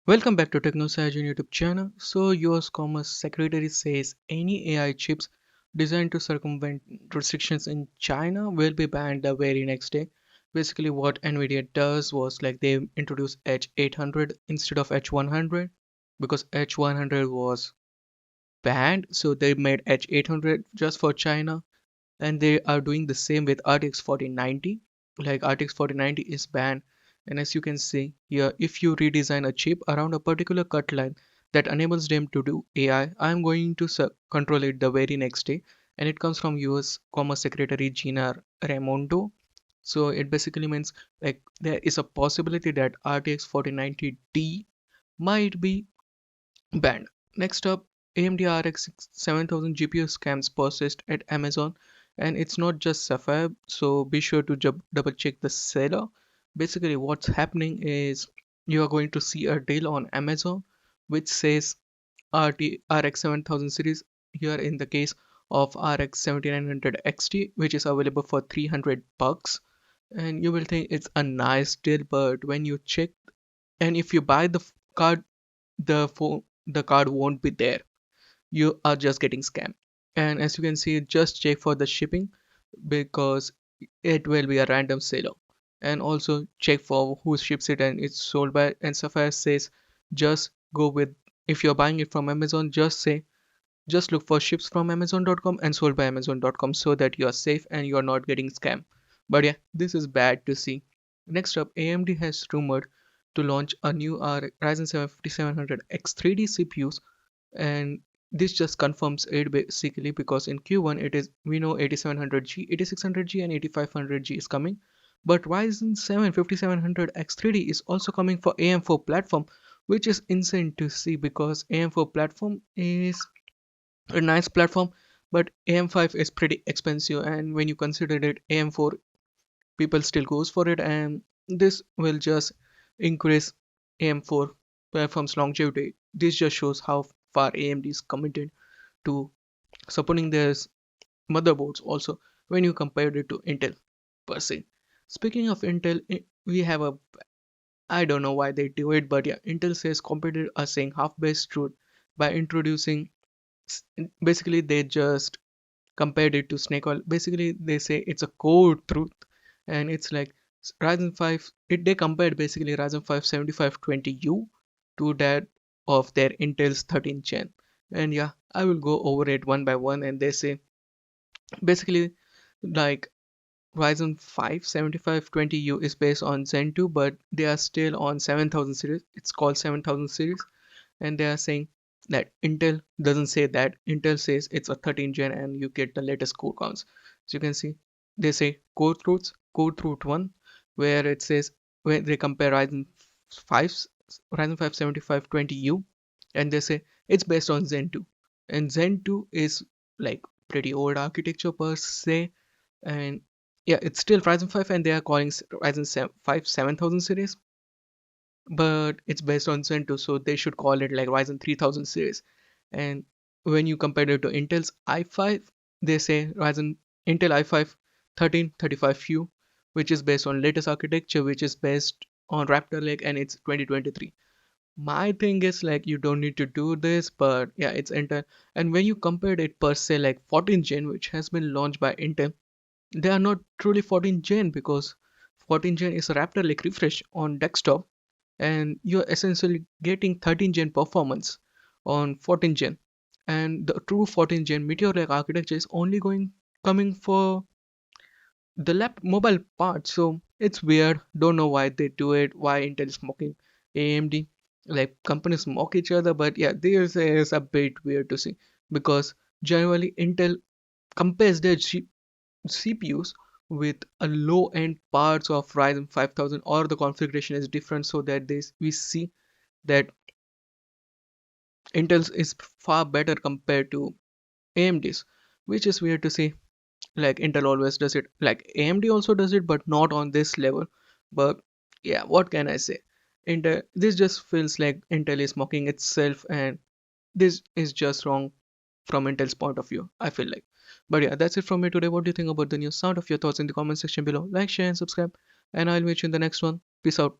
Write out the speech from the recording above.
Welcome back to TechnoSage YouTube channel. So, US Commerce Secretary says any AI chips designed to circumvent restrictions in China will be banned the very next day. Basically, what NVIDIA does was like they introduced H800 instead of H100 because H100 was banned, so they made H800 just for China, and they are doing the same with RTX 4090. Like RTX 4090 is banned, and as you can see here, if you redesign a chip around a particular cut line that enables them to do AI, I'm going to control it the very next day. And it comes from US Commerce Secretary Gina Raimondo. So it basically means like there is a possibility that RTX 4090D might be banned. Next up, AMD RX 7000 GPU scams persist at Amazon, and it's not just Sapphire, so be sure to double check the seller. Basically, what's happening is you are going to see a deal on Amazon which says RX 7000 series here in the case of RX 7900 XT, which is available for $300, and you will think it's a nice deal, but when you check and if you buy the card, the card won't be there. You are just getting scammed. And as you can see, just check for the shipping because it will be a random seller. And also check for who ships it and it's sold by. And Sapphire says just go with, if you're buying it from Amazon, just look for ships from Amazon.com and sold by Amazon.com so that you are safe and you are not getting scammed. But yeah, this is bad to see. Next up, AMD has rumored to launch a new Ryzen 7 5700X 3D CPUs, and this just confirms it basically because in Q1 it is, we know 8700G, 8600G and 8500G is coming, but Ryzen 7 5700X3D is also coming for AM4 platform, which is insane to see because AM4 platform is a nice platform, but AM5 is pretty expensive, and when you consider it AM4, people still goes for it, and this will just increase AM4 platform's longevity. This just shows how far AMD is committed to supporting their motherboards also when you compare it to Intel per se. Speaking of Intel, we have a, I don't know why they do it, but yeah, Intel says competitors are saying half-based truth by introducing, basically they just compared it to snake oil. Basically they say it's a core truth, and it's like Ryzen 5, they compared basically Ryzen 5 7520U to that of their Intel's 13th gen. And yeah, I will go over it one by one, and they say basically like Ryzen 5 7520U is based on Zen 2, but they are still on 7000 series. It's called 7000 series, and they are saying that Intel doesn't say that. Intel says it's a 13 gen and you get the latest core counts. So you can see they say core truths, core truth 1, where it says when they compare Ryzen 5 7520U, and they say it's based on Zen 2, and Zen 2 is like pretty old architecture per se, and yeah, it's still Ryzen 5 and they are calling Ryzen 5 7000 series, but it's based on Zen 2, so they should call it like Ryzen 3000 series. And when you compare it to Intel's i5, they say Ryzen Intel i5 1335U, which is based on latest architecture, which is based on Raptor Lake, and it's 2023. My thing is like you don't need to do this, but yeah, it's Intel. And when you compare it per se like 14 gen, which has been launched by Intel, they are not truly 14 gen because 14 gen is a Raptor Lake refresh on desktop, and you're essentially getting 13 gen performance on 14 gen, and the true 14 gen Meteor Lake architecture is only coming for the mobile part. So it's weird, don't know why they do it, why Intel is mocking AMD. Like companies mock each other, but yeah, this is a bit weird to see because generally Intel compares their CPUs with a low-end parts of Ryzen 5000, or the configuration is different, so that we see that Intel's is far better compared to AMD's, which is weird to see. Like Intel always does it, like AMD also does it, but not on this level. But yeah, what can I say? Intel, this just feels like Intel is mocking itself, and this is just wrong from Intel's point of view, I feel like. But yeah, that's it from me today. What do you think about the news? Sound of your thoughts in the comment section below. Like, share, and subscribe, and I'll meet you in the next one. Peace out.